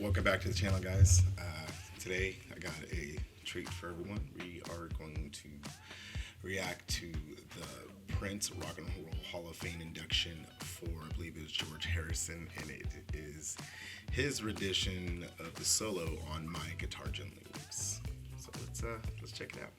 Welcome back to the channel, guys. Today I got a treat for everyone. We are going to react to the Prince Rock and Roll Hall of Fame induction for, I believe it's George Harrison, and it is his rendition of the solo on My Guitar Gently Weeps. So let's check it out.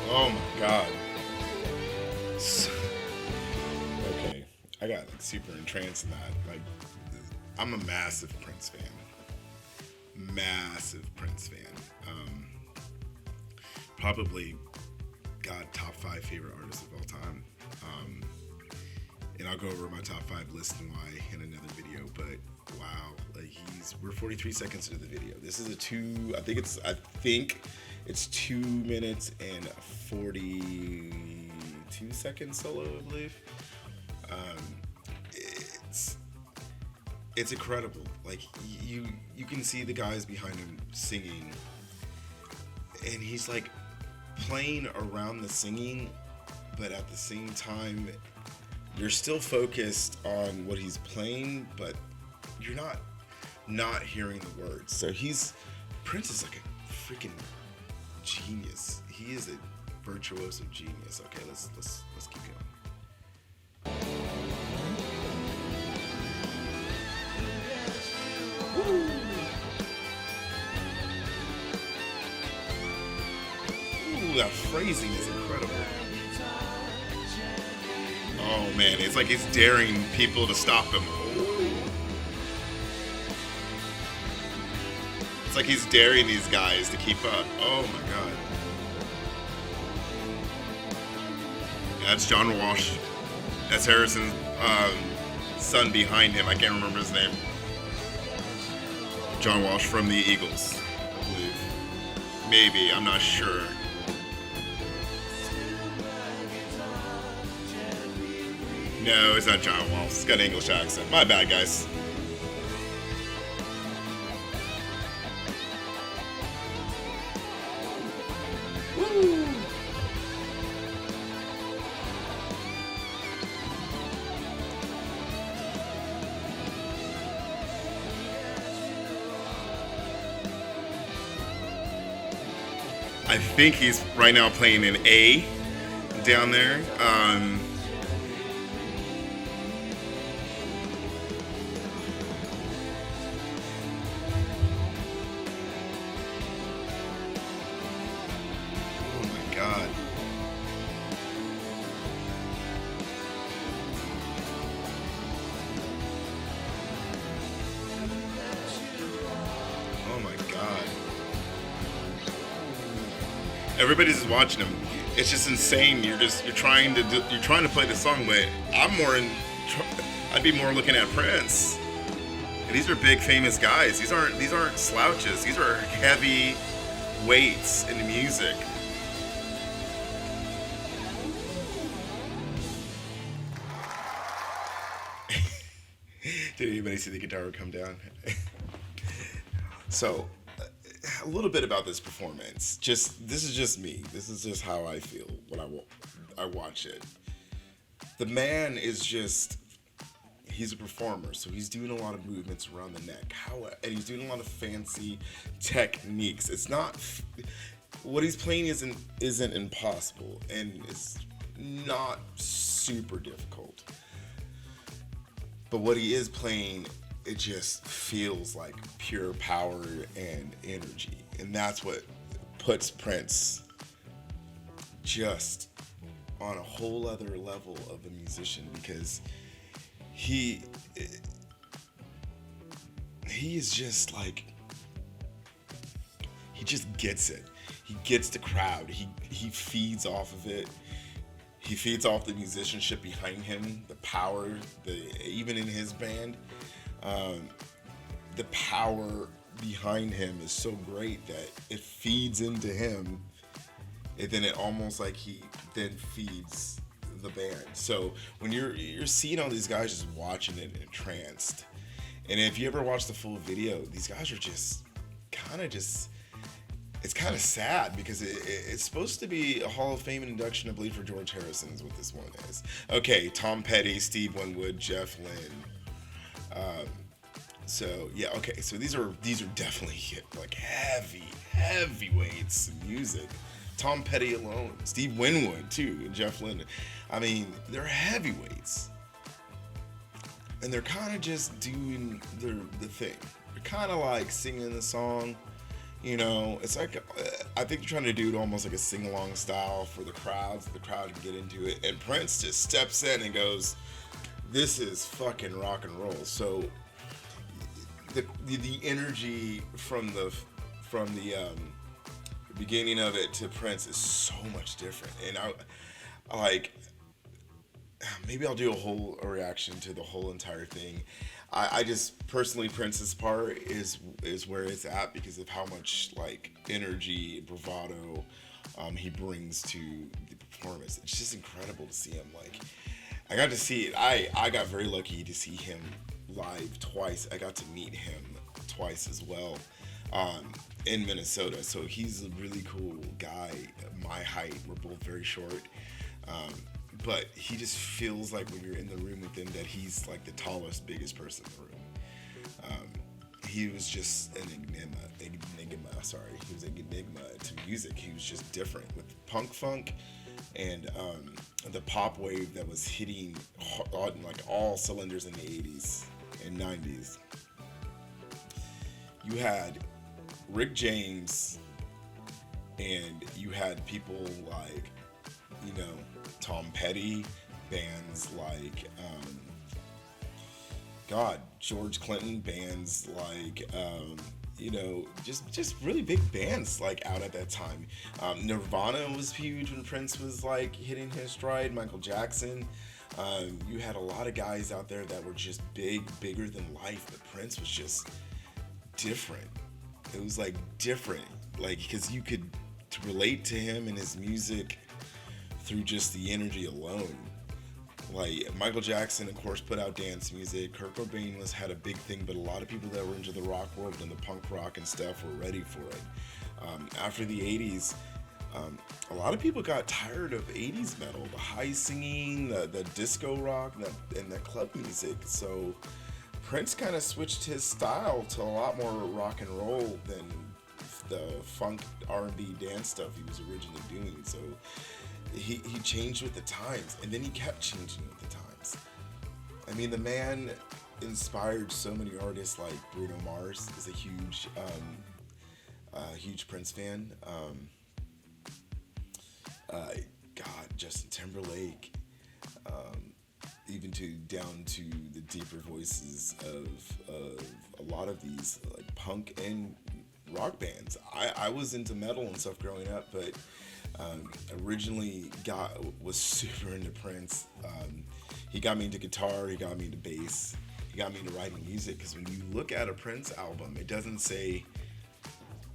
Oh my god. Okay, I got like super entranced in that. Like, I'm a massive Prince fan. Massive Prince fan. Probably got top 5 favorite artists of all time. And I'll go over my top 5 list and why in another video. But wow, like we're 43 seconds into the video. This is I think it's 2 minutes and 42 seconds solo, I believe. It's incredible. Like you can see the guys behind him singing, and he's like playing around the singing, but at the same time you're still focused on what he's playing, but you're not hearing the words. So Prince is like a freaking genius. He is a virtuoso genius. Okay, let's keep going. Woo. Ooh, that phrasing is incredible. Oh man, it's like he's daring people to stop him. Ooh. It's like he's daring these guys to keep up. Oh my god. That's John Walsh. That's Harrison's son behind him. I can't remember his name. John Walsh from the Eagles, I believe. Maybe, I'm not sure. No, it's not John Walsh. It's got an English accent. My bad, guys. Woo! I think he's right now playing an A down there. Oh my god. Oh my god. Everybody's just watching him. It's just insane. You're trying to play the song, but I'd be more looking at Prince. And these are big famous guys. These aren't slouches. These are heavy weights in the music. Did anybody see the guitar come down? So, a little bit about this performance. This is just me. This is just how I feel when I watch it. The man is he's a performer, so he's doing a lot of movements around the neck. And he's doing a lot of fancy techniques. It's not what he's playing isn't impossible, and it's not super difficult. But what he is playing, it just feels like pure power and energy. And that's what puts Prince just on a whole other level of a musician, because he is just like, he just gets it. he gets the crowd. He feeds off of it. He feeds off the musicianship behind him, the power, even in his band, um, the power behind him is so great that it feeds into him, and then it almost like he then feeds the band. So when you're seeing all these guys just watching it entranced, and if you ever watch the full video, these guys are just kind of just. It's kind of sad because it's supposed to be a Hall of Fame induction, I believe, for George Harrison is what this one is. Okay, Tom Petty, Steve Winwood, Jeff Lynne. So yeah, okay. So these are definitely like heavyweights in music. Tom Petty alone, Steve Winwood too, and Jeff Lynne. I mean, they're heavyweights, and they're kind of just doing the thing. They're kind of like singing the song. You know, it's like, I think they're trying to do it almost like a sing-along style for the crowd, so the crowd can get into it. And Prince just steps in and goes, this is fucking rock and roll. So the energy from the beginning of it to Prince is so much different. And I like, maybe I'll do a reaction to the whole entire thing. I just personally, Prince's part is where it's at because of how much like energy and bravado he brings to the performance. It's just incredible to see him. Like, I got to see it. I got very lucky to see him live twice. I got to meet him twice as well in Minnesota. So he's a really cool guy. My height, we're both very short. But he just feels like when you're in the room with him that he's like the tallest, biggest person in the room. He was just an enigma. He was an enigma to music. He was just different with punk funk and the pop wave that was hitting on like all cylinders in the 80s and 90s. You had Rick James, and you had people like, you know, Tom Petty, bands like George Clinton, bands like you know, just really big bands like out at that time. Nirvana was huge when Prince was like hitting his stride. Michael Jackson. You had a lot of guys out there that were just bigger than life, but Prince was just different. It was like different, like because you could relate to him and his music through just the energy alone. Like Michael Jackson, of course, put out dance music. Kurt Cobain had a big thing, but a lot of people that were into the rock world and the punk rock and stuff were ready for it. After the 80s, a lot of people got tired of 80s metal, the high singing, the disco rock, and the club music. So Prince kind of switched his style to a lot more rock and roll than the funk R&B dance stuff he was originally doing. So he changed with the times, and then he kept changing with the times. I mean, the man inspired so many artists. Like Bruno Mars is a huge Prince fan. Justin Timberlake, even down to the deeper voices of a lot of these like punk and rock bands. I was into metal and stuff growing up, but originally was super into Prince. He got me into guitar, he got me into bass, he got me into writing music, because when you look at a Prince album, it doesn't say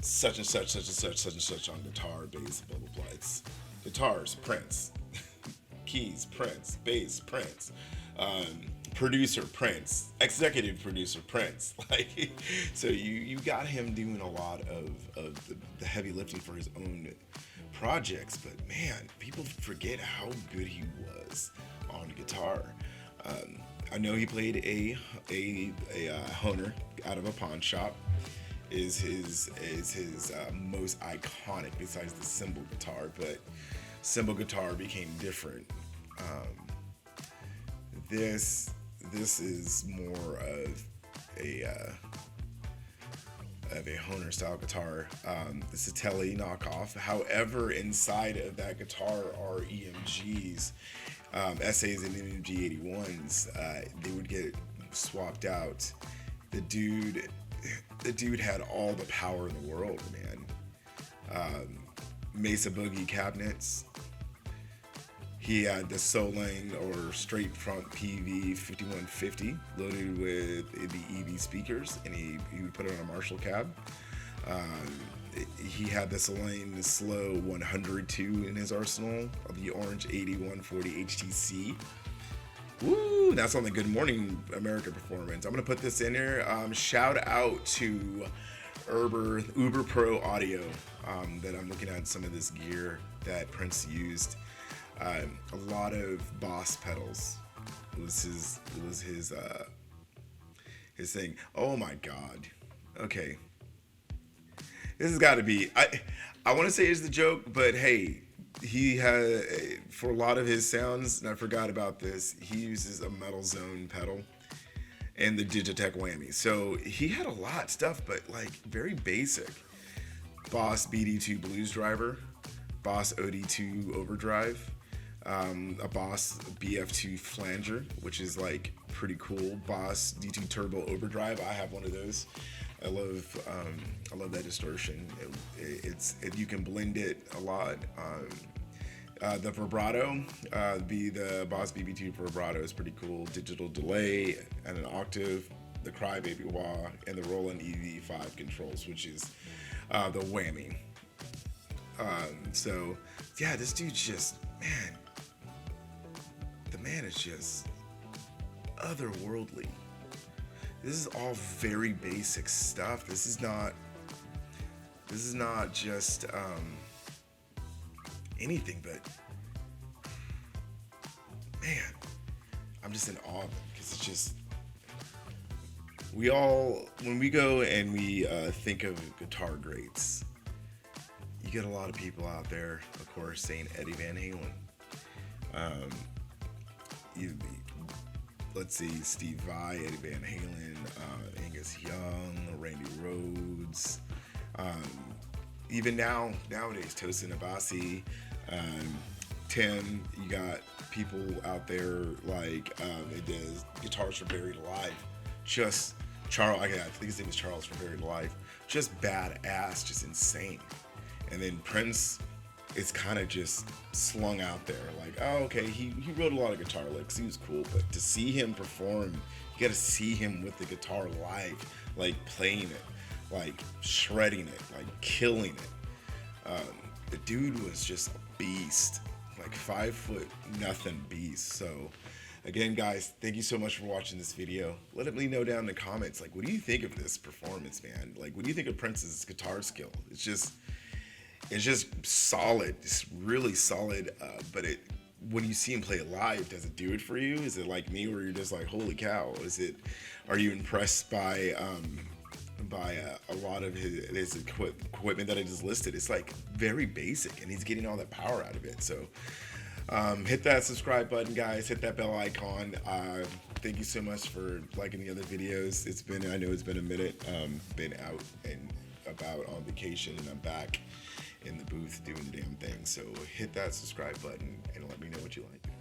such and such, such and such, such and such on guitar, bass, blah, blah, blah. It's guitars, Prince. Keys, Prince. Bass, Prince. Producer, Prince. Executive producer, Prince. Like, so you got him doing a lot of the heavy lifting for his own projects, but man, people forget how good he was on guitar. I know he played a Hohner out of a pawn shop. Is his most iconic besides the cymbal guitar, but cymbal guitar became different. This is more of a Hohner style guitar. This is a Tele knockoff. However, inside of that guitar are EMGs, SAs and EMG 81s. They would get swapped out. The dude had all the power in the world, man. Mesa Boogie cabinets. He had the Solang or straight front PV 5150 loaded with the EV speakers, and he would put it on a Marshall cab. He had the Solang Slow 102 in his arsenal of the Orange 8140 HTC. Woo! That's on the Good Morning America performance. I'm gonna put this in here. Shout out to Uber Pro Audio. That I'm looking at some of this gear that Prince used. A lot of Boss pedals. It was his thing. Oh my God. Okay. This has got to be. I want to say it's the joke, but hey, he had for a lot of his sounds, and I forgot about this. He uses a Metal Zone pedal and the Digitech whammy. So he had a lot of stuff, but like very basic. Boss BD2 Blues Driver, Boss OD2 Overdrive, a Boss BF2 Flanger, which is like pretty cool. Boss D2 Turbo Overdrive. I have one of those. I love that distortion. You can blend it a lot. The vibrato, the Boss BB2 vibrato is pretty cool. Digital delay and an octave. The Crybaby Wah and the Roland EV5 controls, which is the whammy. So yeah, this dude's just the man is just otherworldly. This is all very basic stuff. This is not just anything, but man, I'm just in awe of it because it's just when we go and we think of guitar greats, you get a lot of people out there, of course, saying Eddie Van Halen. Let's see, Steve Vai, Eddie Van Halen, Angus Young, Randy Rhoads. Even nowadays, Tosin Abasi, Tim. You got people out there like it does Guitars for Buried Alive. Just Charles, I think his name is Charles from Buried Alive. Just badass, just insane. And then Prince is kind of just slung out there. Like, oh, okay, he wrote a lot of guitar licks. He was cool, but to see him perform, you got to see him with the guitar live, like playing it, like shredding it, like killing it. The dude was just a beast, like 5'0" beast. So again, guys, thank you so much for watching this video. Let me know down in the comments, like, what do you think of this performance, man? Like, what do you think of Prince's guitar skill? It's just solid. It's really solid. But when you see him play it live, does it do it for you? Is it like me, where you're just like, holy cow? Are you impressed by a lot of his equipment that I just listed? It's like very basic, and he's getting all that power out of it. So hit that subscribe button, guys. Hit that bell icon. Thank you so much for liking the other videos. I know it's been a minute. Been out and about on vacation, and I'm back in the booth doing the damn thing. So hit that subscribe button and let me know what you like.